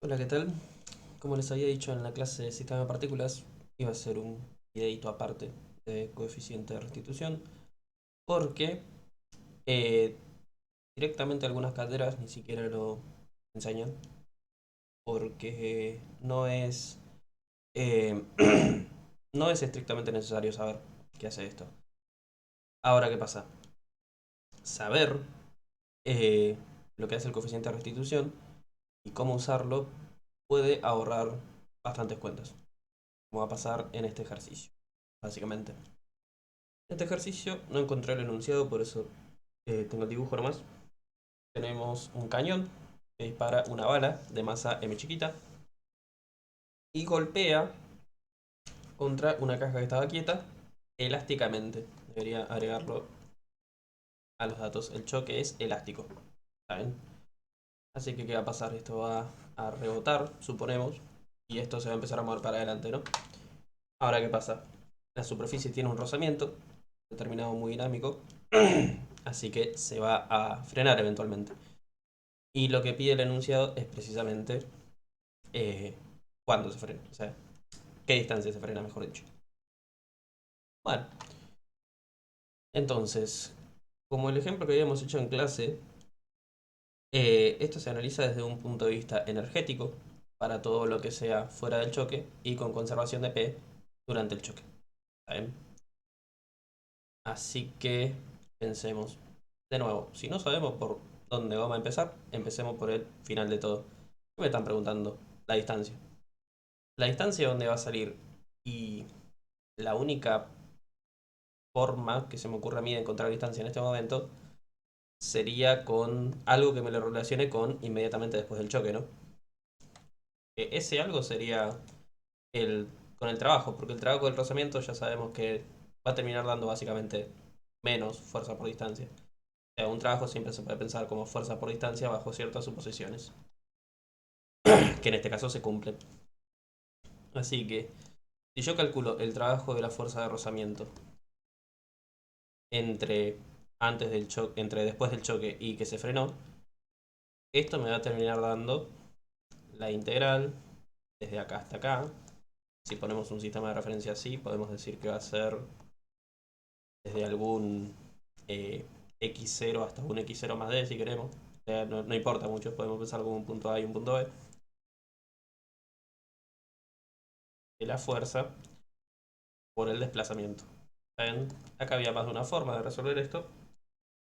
Hola, ¿qué tal? Como les había dicho en la clase de sistema de partículas, iba a ser un videito aparte de coeficiente de restitución, porque eh, directamente algunas cátedras ni siquiera lo enseñan, porque eh, no es estrictamente necesario saber qué hace esto. Ahora, ¿qué pasa? Saber eh, lo que hace el coeficiente de restitución y cómo usarlo puede ahorrar bastantes cuentas, como va a pasar en este ejercicio, básicamente. En este ejercicio no encontré el enunciado, por eso tengo el dibujo nomás. Tenemos un cañón que dispara una bala de masa M chiquita y golpea contra una caja que estaba quieta elásticamente. Debería agregarlo a los datos. El choque es elástico. ¿Saben? Así que, ¿qué va a pasar? Esto va a rebotar, suponemos, y esto se va a empezar a mover para adelante, ¿no? Ahora, ¿qué pasa? La superficie tiene un rozamiento determinado muy dinámico, así que se va a frenar eventualmente. Y lo que pide el enunciado es precisamente eh, cuándo se frena, o sea, qué distancia se frena, mejor dicho. Bueno, entonces, como el ejemplo que habíamos hecho en clase, esto se analiza desde un punto de vista energético para todo lo que sea fuera del choque y con conservación de P durante el choque. ¿Está bien? Así que pensemos, de nuevo, si no sabemos por dónde vamos a empezar, empecemos por el final de todo. ¿Qué me están preguntando? La distancia. La distancia donde va a salir y la única forma que se me ocurre a mí de encontrar distancia en este momento sería con algo que me lo relacione con inmediatamente después del choque, ¿no? Ese algo sería el con el trabajo, porque el trabajo del rozamiento ya sabemos que va a terminar dando básicamente menos fuerza por distancia. O sea, un trabajo siempre se puede pensar como fuerza por distancia bajo ciertas suposiciones, que en este caso se cumplen. Así que, si yo calculo el trabajo de la fuerza de rozamiento entre antes del choque, entre después del choque y que se frenó, esto me va a terminar dando la integral desde acá hasta acá. Si ponemos un sistema de referencia así, podemos decir que va a ser desde algún eh, x0 hasta un x0 más d si queremos. O sea, no importa mucho, podemos pensar como un punto A y un punto B de la fuerza por el desplazamiento. ¿Ven? Acá había más de una forma de resolver esto.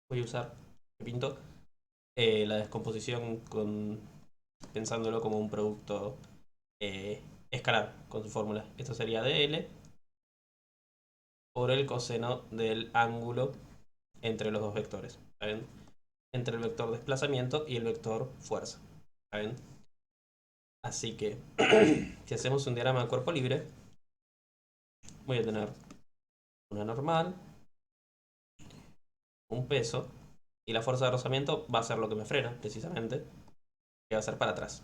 Voy a usar, me pinto, la descomposición pensándolo como un producto eh, escalar con su fórmula. Esto sería dl por el coseno del ángulo entre los dos vectores. ¿Está bien? Entre el vector desplazamiento y el vector fuerza. ¿Está bien? Así que, si hacemos un diagrama de cuerpo libre, voy a tener una normal, un peso, y la fuerza de rozamiento va a ser lo que me frena, precisamente, que va a ser para atrás.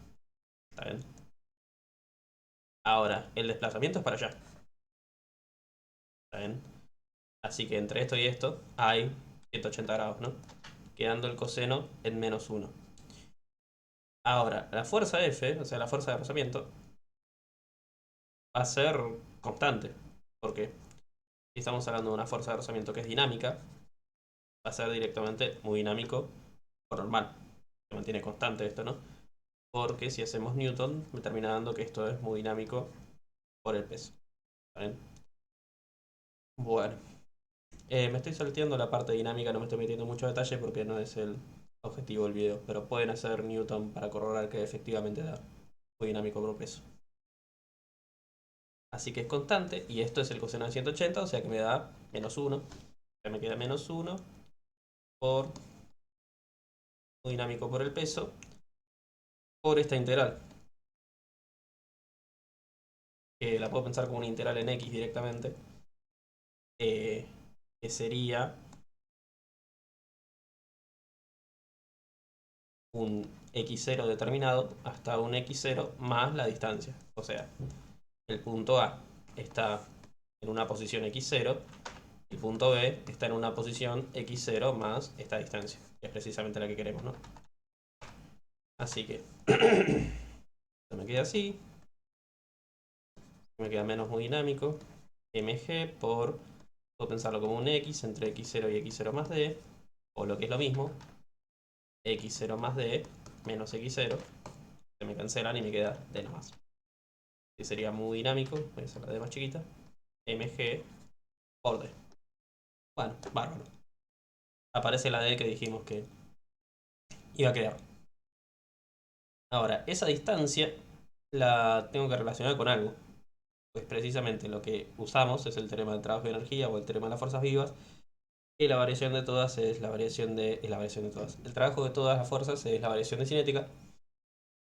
¿Está bien? Ahora, el desplazamiento es para allá. ¿Está bien? Así que entre esto y esto hay 180 grados, ¿no? Quedando el coseno en -1. Ahora, la fuerza F, o sea, la fuerza de rozamiento, va a ser constante. Porque si estamos hablando de una fuerza de rozamiento que es dinámica, va a ser directamente muy dinámico por normal. Se mantiene constante esto, ¿no? Porque si hacemos Newton, me termina dando que esto es muy dinámico por el peso. ¿Vale? Bueno, me estoy salteando la parte dinámica, no me estoy metiendo mucho detalle porque no es el objetivo del video, pero pueden hacer Newton para corroborar que efectivamente da muy dinámico por peso. Así que es constante y esto es el coseno de 180, o sea que me da -1. Ya me queda -1 por muy dinámico por el peso por esta integral, que la puedo pensar como una integral en x directamente, eh, que sería un x0 determinado hasta un x0 más la distancia. O sea, el punto A está en una posición x0, el punto B está en una posición x0 más esta distancia, que es precisamente la que queremos, ¿no? Así que me queda así. Me queda menos muy dinámico. mg por, puedo pensarlo como un x entre x0 y x0 más d, o lo que es lo mismo, x0 más d menos x0. Se me cancelan y me queda d nomás. Que sería muy dinámico, voy a hacer la d más chiquita. mg por d. Bueno, bárbaro. Aparece la d que dijimos que iba a quedar. Ahora, esa distancia la tengo que relacionar con algo. Pues precisamente lo que usamos es el teorema del trabajo de energía o el teorema de las fuerzas vivas. Y la variación de todas es la variación de todas. El trabajo de todas las fuerzas es la variación de cinética.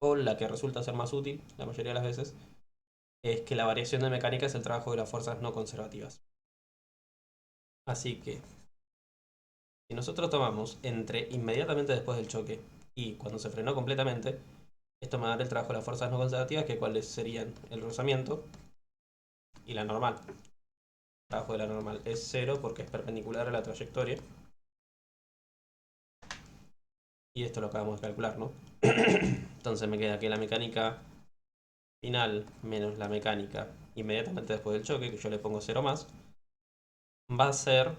O la que resulta ser más útil, la mayoría de las veces, es que la variación de mecánica es el trabajo de las fuerzas no conservativas. Así que, si nosotros tomamos entre inmediatamente después del choque y cuando se frenó completamente, esto me va a dar el trabajo de las fuerzas no conservativas, que cuáles serían el rozamiento y la normal. El trabajo de la normal es 0 porque es perpendicular a la trayectoria. Y esto lo acabamos de calcular, ¿no? Entonces me queda que la mecánica final menos la mecánica inmediatamente después del choque, que yo le pongo 0 más, va a ser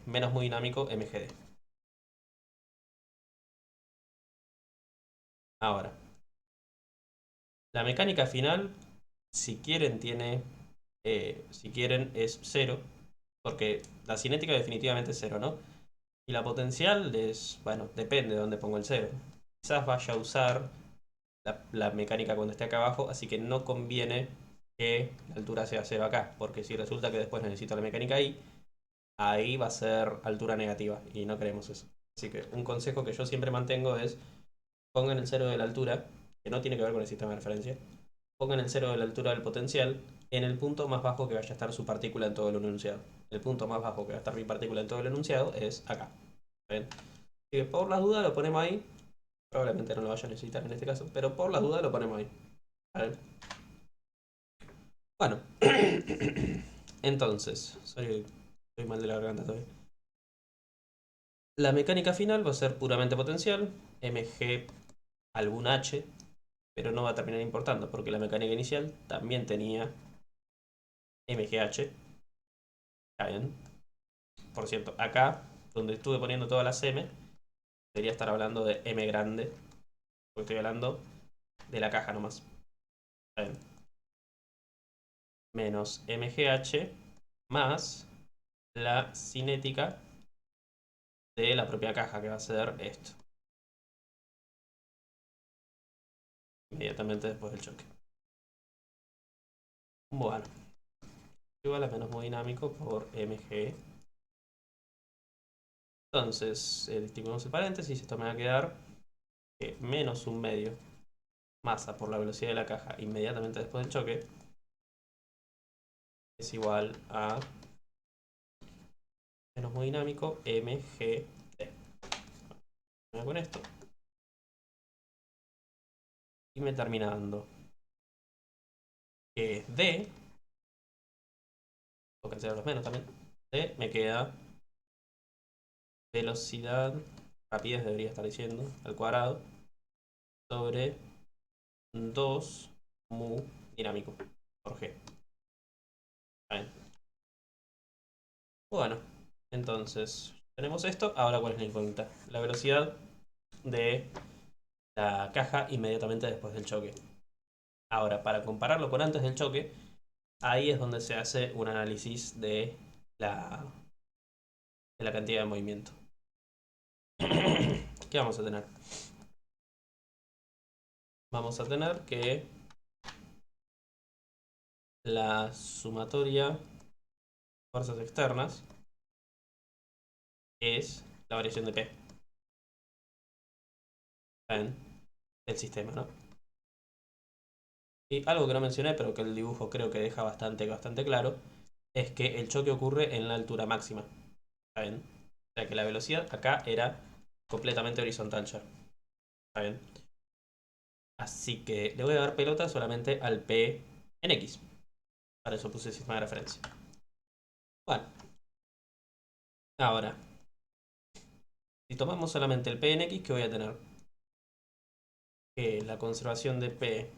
menos muy dinámico MGD. Ahora, la mecánica final, si quieren, si quieren, es 0, porque la cinética definitivamente es 0, ¿no? Y la potencial es, bueno, depende de dónde pongo el 0. Quizás vaya a usar la mecánica cuando esté acá abajo, así que no conviene que la altura sea 0 acá, porque si resulta que después necesito la mecánica ahí va a ser altura negativa y no queremos eso. Así que un consejo que yo siempre mantengo es pongan el 0 de la altura, que no tiene que ver con el sistema de referencia, pongan el 0 de la altura del potencial en el punto más bajo que vaya a estar su partícula en todo el enunciado. El punto más bajo que va a estar mi partícula en todo el enunciado es acá. ¿Ven? Así que por las dudas lo ponemos ahí. Probablemente no lo vaya a necesitar en este caso, pero por las dudas lo ponemos ahí. ¿Vale? Bueno, entonces, soy mal de la garganta todavía. La mecánica final va a ser puramente potencial, mg algún h, pero no va a terminar importando porque la mecánica inicial también tenía mgh. Está bien. Por cierto, acá, donde estuve poniendo todas las m, debería estar hablando de m grande, porque estoy hablando de la caja nomás. Está bien. Menos mgh más la cinética de la propia caja, que va a ser esto. Inmediatamente después del choque. Bueno, igual a menos muy dinámico por mg. Entonces, distinguimos el paréntesis, esto me va a quedar que menos un medio masa por la velocidad de la caja inmediatamente después del choque es igual a menos muy dinámico mgd. Con esto y me termina dando que d, o cancelar los menos también, d me queda velocidad, rapidez debería estar diciendo, al cuadrado, sobre 2 mu dinámico por g. Bien. Bueno, entonces tenemos esto. Ahora, ¿cuál es la incógnita? La velocidad de la caja inmediatamente después del choque. Ahora, para compararlo con antes del choque, ahí es donde se hace un análisis la, de la cantidad de movimiento. ¿Qué vamos a tener? Vamos a tener que la sumatoria de fuerzas externas es la variación de P en el sistema, ¿no? Y algo que no mencioné, pero que el dibujo creo que deja bastante claro, es que el choque ocurre en la altura máxima. ¿Está bien? O sea que la velocidad acá era completamente horizontal ya. ¿Está bien? Así que le voy a dar pelota solamente al P en X. Para eso puse el sistema de referencia. Bueno, ahora, si tomamos solamente el P en X, ¿qué voy a tener? que la conservación de P,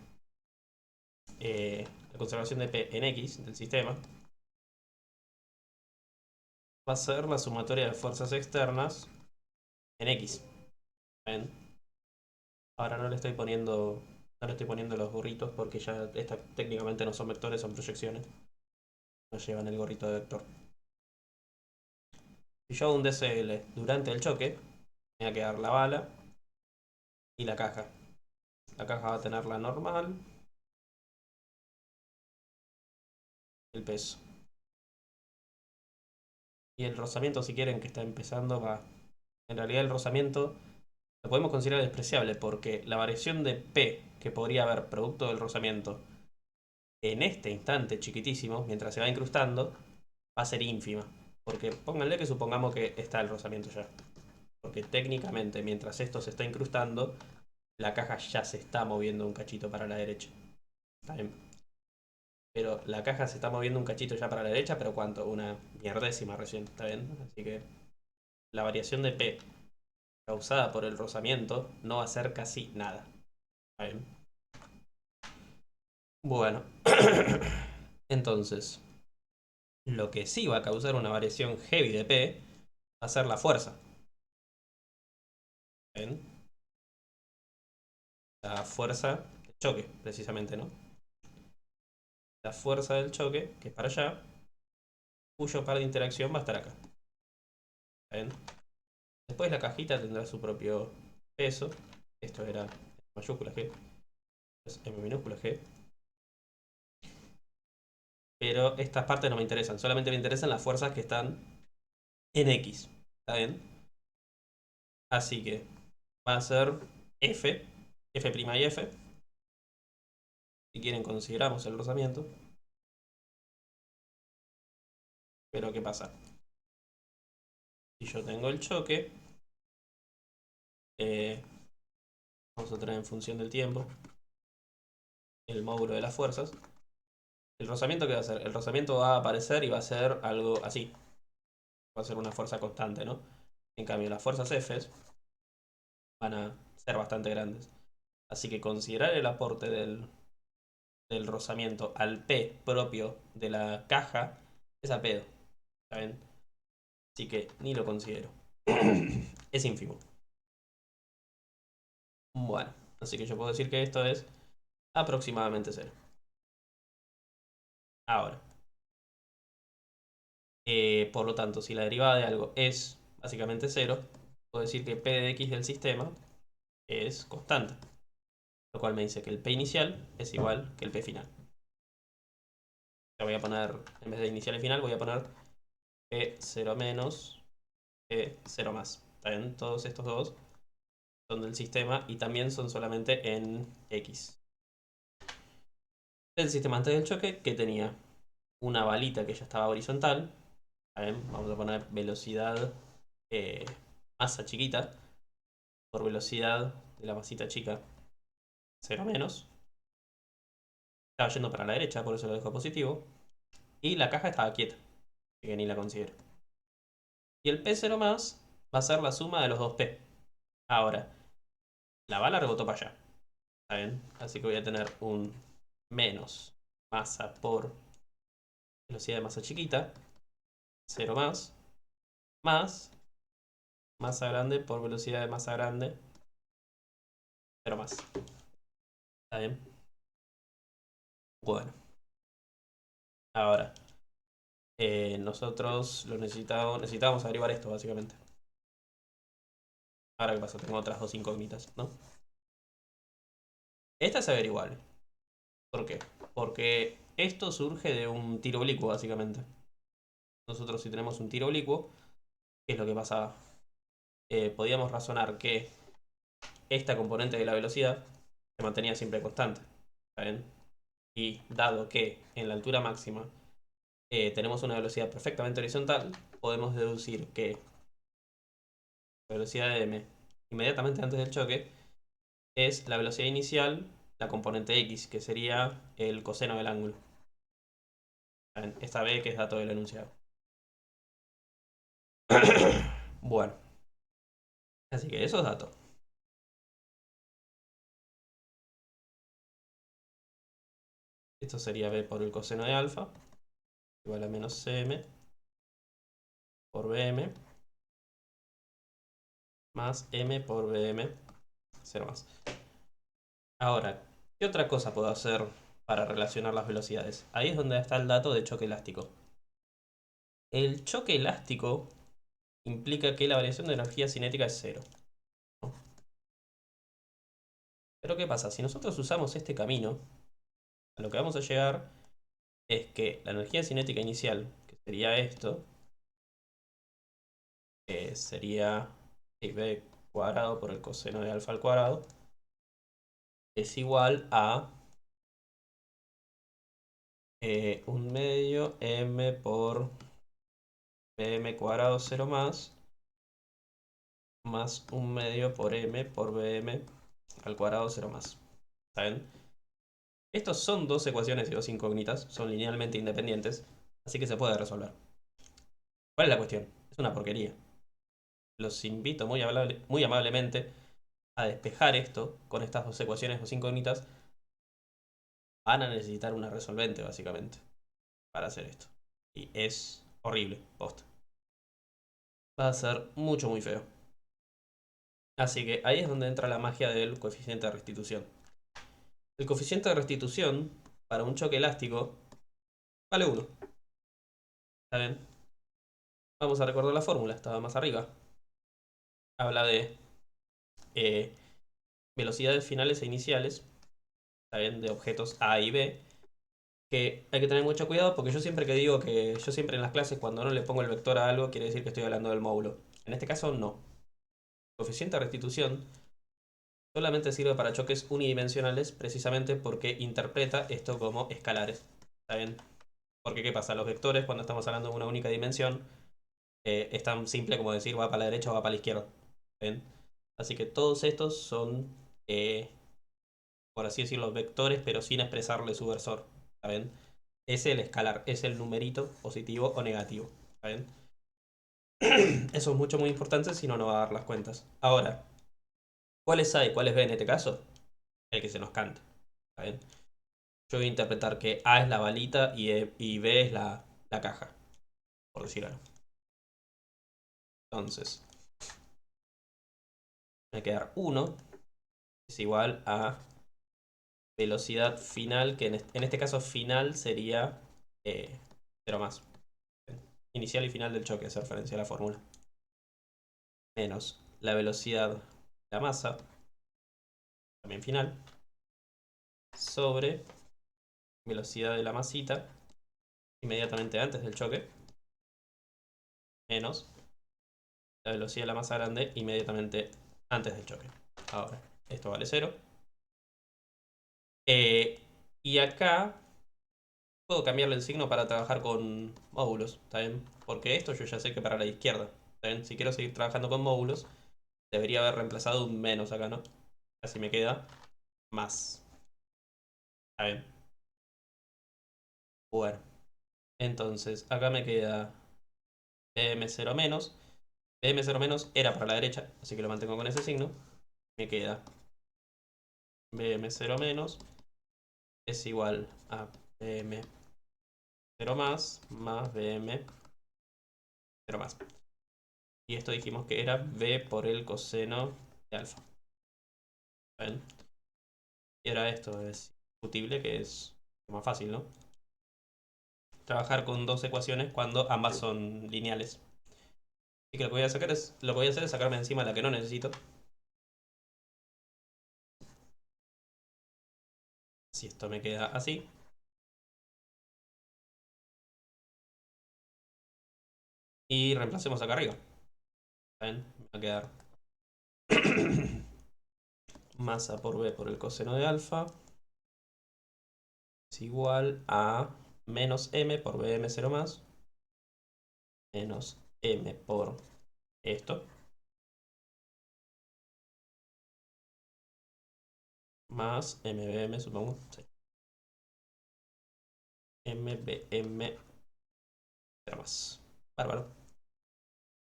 la conservación de P en X del sistema va a ser la sumatoria de fuerzas externas en X. ¿Ven? Ahora no le estoy poniendo los gorritos porque ya técnicamente no son vectores, son proyecciones. No llevan el gorrito de vector. Si yo hago un DCL durante el choque, me va a quedar la bala y la caja. La caja va a tener la normal, el peso. Y el rozamiento, si quieren, que está empezando, va. En realidad el rozamiento lo podemos considerar despreciable porque la variación de P que podría haber producto del rozamiento en este instante chiquitísimo, mientras se va incrustando, va a ser ínfima. Porque pónganle que supongamos que está el rozamiento ya. Porque técnicamente, mientras esto se está incrustando, la caja ya se está moviendo un cachito para la derecha. ¿Está bien? Pero la caja se está moviendo un cachito ya para la derecha, pero ¿cuánto? Una mierdécima recién, ¿está bien? Así que la variación de P causada por el rozamiento no va a ser casi nada. ¿Está bien? Bueno, entonces, lo que sí va a causar una variación heavy de P va a ser la fuerza. ¿Está bien? La fuerza de choque, precisamente, ¿no? La fuerza del choque, que es para allá, cuyo par de interacción va a estar acá. ¿Está bien? Después la cajita tendrá su propio peso. Esto era M mayúscula G, es M minúscula G. Pero estas partes no me interesan, solamente me interesan las fuerzas que están en X. ¿Está bien? Así que va a ser F, F' y F. Si quieren consideramos el rozamiento. Pero ¿qué pasa? Si yo tengo el choque, eh, vamos a tener en función del tiempo el módulo de las fuerzas. ¿El rozamiento qué va a hacer? El rozamiento va a aparecer y va a ser algo así. Va a ser una fuerza constante, ¿no? En cambio, las fuerzas F van a ser bastante grandes. Así que considerar el aporte del rozamiento al P propio de la caja es a pedo. ¿Saben? Así que ni lo considero. Es ínfimo. Bueno, así que yo puedo decir que esto es aproximadamente cero. Ahora, por lo tanto, si la derivada de algo es básicamente cero, puedo decir que P de X del sistema es constante. Lo cual me dice que el P inicial es igual que el P final. Le voy a poner, en vez de inicial y final, voy a poner P0 menos P0 más. ¿Está bien? Todos estos dos son del sistema y también son solamente en X. El sistema antes del choque que tenía una balita que ya estaba horizontal. ¿Está bien? Vamos a poner velocidad masa chiquita por velocidad de la masita chica 0 menos. Estaba yendo para la derecha, por eso lo dejo positivo. Y la caja estaba quieta, así que ni la considero. Y el P0 más va a ser la suma de los dos P. Ahora, la bala rebotó para allá. ¿Está bien? Así que voy a tener un menos masa por velocidad de masa chiquita, 0 más masa grande por velocidad de masa grande, 0 más. ¿Está bien? Bueno, ahora, nosotros necesitábamos averiguar esto básicamente. Ahora, ¿qué pasa? Tengo otras dos incógnitas, ¿no? Esta es averiguable. ¿Por qué? Porque esto surge de un tiro oblicuo, básicamente. Nosotros si tenemos un tiro oblicuo, ¿qué es lo que pasaba? Podíamos razonar que esta componente de la velocidad se mantenía siempre constante. ¿Está bien? Y dado que en la altura máxima tenemos una velocidad perfectamente horizontal, podemos deducir que la velocidad de m inmediatamente antes del choque es la velocidad inicial, la componente x, que sería el coseno del ángulo. ¿Está bien? Esta b que es dato del enunciado. Bueno, así que esos datos. Esto sería b por el coseno de alfa, igual a menos cm por bm, más m por bm, 0 más. Ahora, ¿qué otra cosa puedo hacer para relacionar las velocidades? Ahí es donde está el dato de choque elástico. El choque elástico implica que la variación de energía cinética es 0. Pero ¿qué pasa? Si nosotros usamos este camino, a lo que vamos a llegar es que la energía cinética inicial, que sería esto, que sería b cuadrado por el coseno de alfa al cuadrado, es igual a 1 medio m por bm cuadrado 0 más 1 medio por m por bm al cuadrado 0 más. ¿Saben? Estos son dos ecuaciones y dos incógnitas, son linealmente independientes, así que se puede resolver. ¿Cuál es la cuestión? Es una porquería. Los invito muy amablemente a despejar esto con estas dos ecuaciones, dos incógnitas. Van a necesitar una resolvente, básicamente, para hacer esto. Y es horrible, posta. Va a ser mucho, muy feo. Así que ahí es donde entra la magia del coeficiente de restitución. El coeficiente de restitución para un choque elástico vale 1. ¿Está bien? Vamos a recordar la fórmula, estaba más arriba. Habla de eh, velocidades finales e iniciales, ¿está bien? De objetos A y B, que hay que tener mucho cuidado porque yo siempre que digo que yo siempre en las clases cuando no le pongo el vector a algo quiere decir que estoy hablando del módulo. En este caso no. El coeficiente de restitución solamente sirve para choques unidimensionales precisamente porque interpreta esto como escalares. ¿Está bien? Porque ¿qué pasa? Los vectores cuando estamos hablando de una única dimensión es tan simple como decir va para la derecha o va para la izquierda. ¿Ven? Así que todos estos son, por así decirlo, vectores, pero sin expresarle su versor. ¿Saben? Es el escalar, es el numerito positivo o negativo. ¿Saben? Eso es mucho, muy importante, si no, no va a dar las cuentas. Ahora, ¿cuál es A y cuál es B en este caso? El que se nos canta. ¿Saben? Yo voy a interpretar que A es la balita y B es la caja, por decir algo. Entonces, me va a quedar 1 es igual a velocidad final, que en este caso final sería 0 más. Inicial y final del choque, hace referencia a la fórmula. Menos la velocidad de la masa, también final, sobre velocidad de la masita, inmediatamente antes del choque, menos la velocidad de la masa grande, inmediatamente antes del choque. Ahora, esto vale 0. Y acá puedo cambiarle el signo para trabajar con módulos, ¿está bien? Porque esto yo ya sé que para la izquierda, ¿está bien? Si quiero seguir trabajando con módulos, debería haber reemplazado un menos acá, ¿no? Así me queda más. ¿Está bien? Bueno, entonces acá me queda BM0 menos. BM0 menos era para la derecha, así que lo mantengo con ese signo. Me queda BM0 menos es igual a BM0 más BM0 más. Y esto dijimos que era B por el coseno de alfa. ¿Ven? Y ahora esto es discutible, que es más fácil, ¿no? Trabajar con dos ecuaciones cuando ambas son lineales. Así que lo que voy a hacer es sacarme encima la que no necesito. Si esto me queda así. Y reemplacemos acá arriba. ¿Ven? Me va a quedar masa por B por el coseno de alfa es igual a menos m por bm0 más menos m por esto más mbm, supongo. Sí. mbm 0 más. Bárbaro.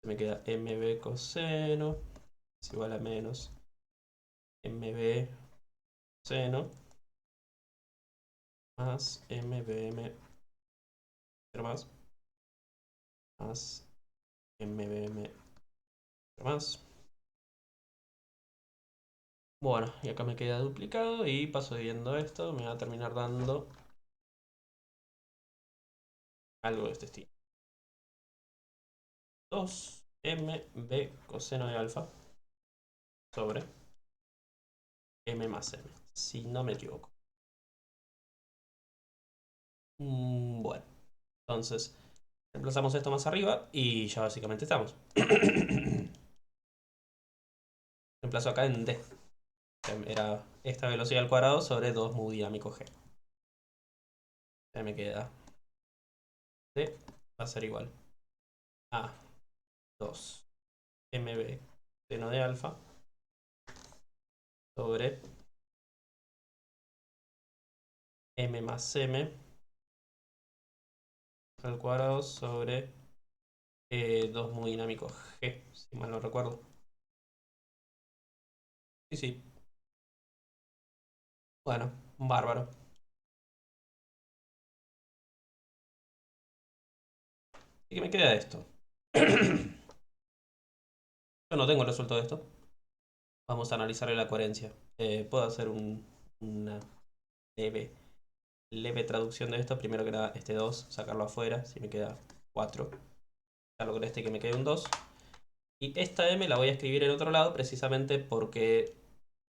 Me queda mb coseno es igual a menos mb seno más mbm 0 más mbm 0 más. Bueno, y acá me queda duplicado y paso viendo esto, me va a terminar dando algo de este estilo. 2mb coseno de alfa sobre m más m, si no me equivoco. Bueno, entonces reemplazamos esto más arriba y ya básicamente estamos. Reemplazo acá en d. Era esta velocidad al cuadrado sobre 2 mu dinámico g. Ya me queda d va a ser igual a 2 mb seno de alfa sobre m más m al cuadrado sobre 2 mu dinámico g, si mal no recuerdo. Sí, sí. Bueno, bárbaro. ¿Y qué me queda de esto? Yo no tengo resuelto esto. Vamos a analizarle la coherencia. Puedo hacer una leve, leve traducción de esto. Primero que nada, este 2, sacarlo afuera. Si me queda 4. Sacarlo con este que me quede un 2. Y esta m la voy a escribir en otro lado precisamente porque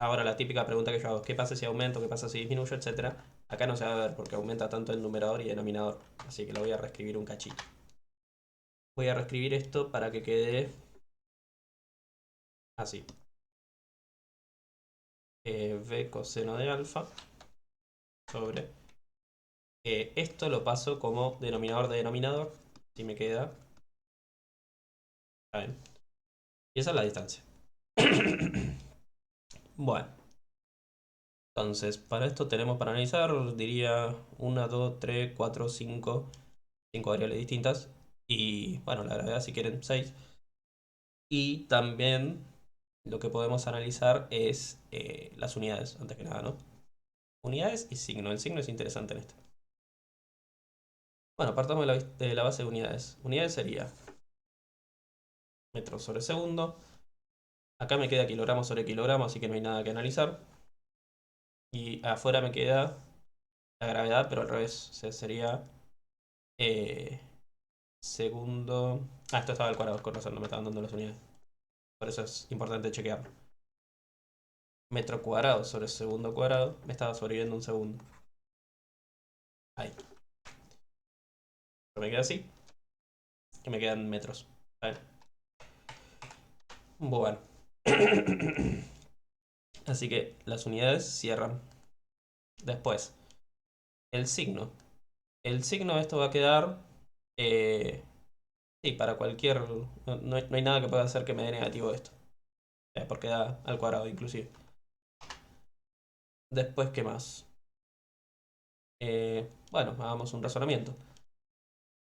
ahora la típica pregunta que yo hago, ¿qué pasa si aumento? ¿Qué pasa si disminuyo? Etcétera. Acá no se va a ver porque aumenta tanto el numerador y denominador. Así que lo voy a reescribir un cachito. Voy a reescribir esto para que quede así. V coseno de alfa sobre esto lo paso como denominador de denominador. Si me queda. Bien. Y esa es la distancia. Bueno. Entonces, para esto tenemos para analizar, diría 1, 2, 3, 4, 5. 5 variables distintas. Y bueno, la gravedad si quieren 6. Y también lo que podemos analizar es las unidades, antes que nada, ¿no? Unidades y signo. El signo es interesante en esto. Bueno, partamos de la base de unidades. Unidades sería metros sobre segundo. Acá me queda kilogramos sobre kilogramo, así que no hay nada que analizar. Y afuera me queda la gravedad, pero al revés. O sea, sería eh, segundo. Ah, esto estaba al cuadrado, con razón, no me estaban dando las unidades. Por eso es importante chequearlo. Metro cuadrado sobre segundo cuadrado. Me estaba sobreviviendo un segundo. Ahí. Pero me queda así. Que me quedan metros. ¿Vale? Bueno. Así que las unidades cierran. Después, el signo. El signo de esto va a quedar. Sí, para cualquier. No hay nada que pueda hacer que me dé negativo esto. Porque da al cuadrado, inclusive. Después, ¿qué más? Bueno, hagamos un razonamiento.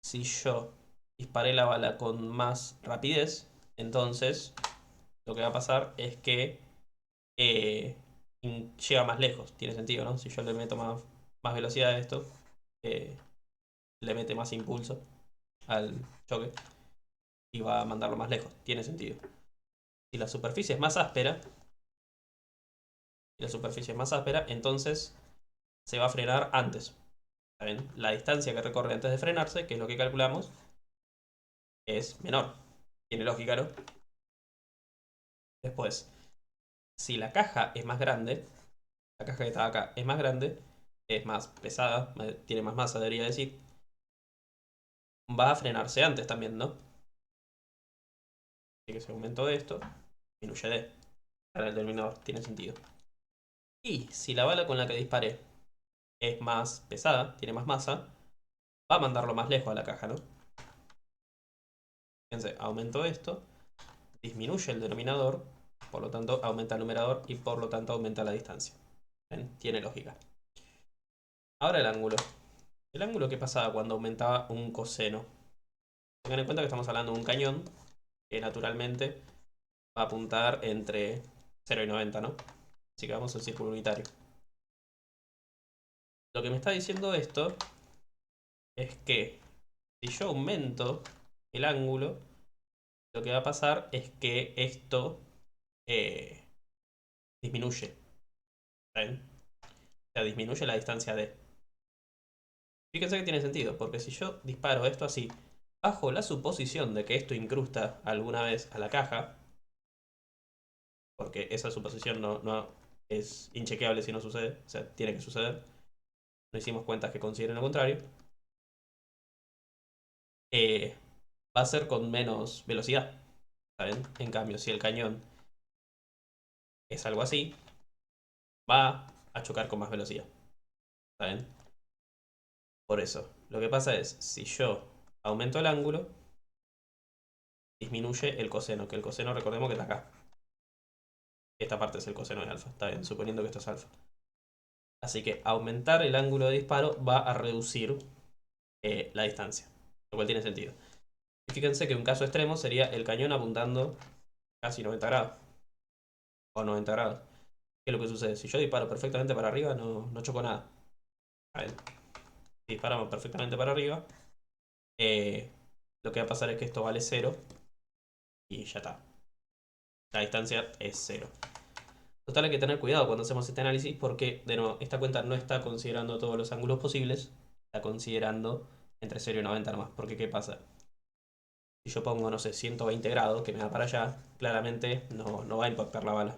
Si yo disparé la bala con más rapidez, entonces lo que va a pasar es que eh, llega más lejos. Tiene sentido, ¿no? Si yo le meto más velocidad a esto, eh, le mete más impulso al choque y va a mandarlo más lejos. Tiene sentido. Si la superficie es más áspera, entonces se va a frenar antes. ¿Saben? La distancia que recorre antes de frenarse, que es lo que calculamos, es menor. Tiene lógica, ¿no? Después, si la caja es más grande, la caja que está acá es más grande, es más pesada, tiene más masa, debería decir, va a frenarse antes también, ¿no? Así que si aumento esto, disminuye D. Para el denominador, tiene sentido. Y si la bala con la que disparé es más pesada, tiene más masa, va a mandarlo más lejos a la caja, ¿no? Fíjense, aumento esto, disminuye el denominador, por lo tanto aumenta el numerador y por lo tanto aumenta la distancia. ¿Ven? Tiene lógica. Ahora el ángulo. El ángulo que pasaba cuando aumentaba un coseno. Tengan en cuenta que estamos hablando de un cañón que naturalmente va a apuntar entre 0 y 90, ¿no? Así que vamos al círculo unitario. Lo que me está diciendo esto es que si yo aumento el ángulo, lo que va a pasar es que esto eh, disminuye. ¿Está bien? O sea, disminuye la distancia de. Fíjense que tiene sentido, porque si yo disparo esto así, bajo la suposición de que esto incrusta alguna vez a la caja, porque esa suposición no es inchequeable si no sucede, o sea, tiene que suceder, no hicimos cuentas que consideren lo contrario, eh, va a ser con menos velocidad. ¿Saben? En cambio, si el cañón es algo así, va a chocar con más velocidad. ¿Saben? Por eso, lo que pasa es, si yo aumento el ángulo, disminuye el coseno, que el coseno recordemos que está acá. Esta parte es el coseno de alfa, está bien, suponiendo que esto es alfa. Así que aumentar el ángulo de disparo va a reducir la distancia, lo cual tiene sentido. Y fíjense que un caso extremo sería el cañón apuntando casi 90 grados o 90 grados. ¿Qué es lo que sucede? Si yo disparo perfectamente para arriba, no choco nada. A ver, si disparamos perfectamente para arriba, eh, lo que va a pasar es que esto vale 0 y ya está. La distancia es 0. Total, hay que tener cuidado cuando hacemos este análisis porque, de nuevo, esta cuenta no está considerando todos los ángulos posibles, está considerando entre 0 y 90 nomás. Porque, ¿qué pasa? Si yo pongo, no sé, 120 grados, que me da para allá, claramente no va a impactar la bala.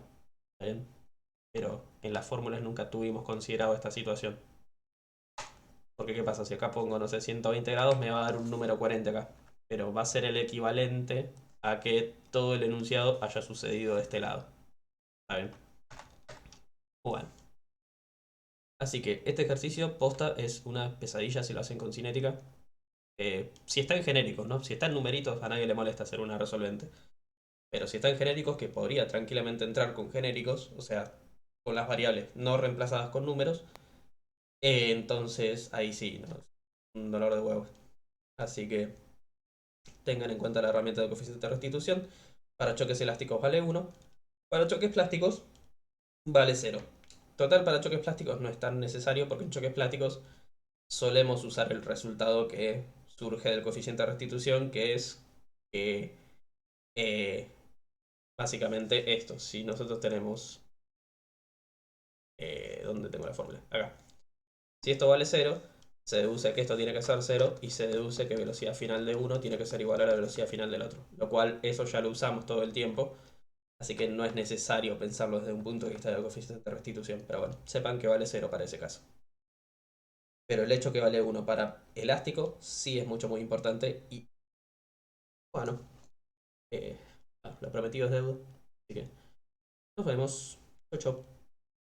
¿Está bien? Pero en las fórmulas nunca tuvimos considerado esta situación. Porque, ¿qué pasa? Si acá pongo, no sé, 120 grados, me va a dar un número 40 acá. Pero va a ser el equivalente a que todo el enunciado haya sucedido de este lado. ¿Está bien? Bueno. Así que este ejercicio posta es una pesadilla si lo hacen con cinética. Si está en genéricos, ¿no? Si está en numeritos, a nadie le molesta hacer una resolvente. Pero si está en genéricos, que podría tranquilamente entrar con genéricos, o sea, con las variables no reemplazadas con números, entonces ahí sí, ¿no? Un dolor de huevos. Así que tengan en cuenta la herramienta de coeficiente de restitución. Para choques elásticos vale 1. Para choques plásticos vale 0. Total, para choques plásticos no es tan necesario porque en choques plásticos solemos usar el resultado que surge del coeficiente de restitución, que es que eh, básicamente esto. Si nosotros tenemos... ¿dónde tengo la fórmula? Acá. Si esto vale 0, se deduce que esto tiene que ser 0 y se deduce que velocidad final de uno tiene que ser igual a la velocidad final del otro. Lo cual eso ya lo usamos todo el tiempo. Así que no es necesario pensarlo desde un punto de vista del coeficiente de restitución. Pero bueno, sepan que vale 0 para ese caso. Pero el hecho que vale 1 para elástico sí es mucho muy importante. Y bueno, lo prometido es deuda. Así que nos vemos. Chau, chau.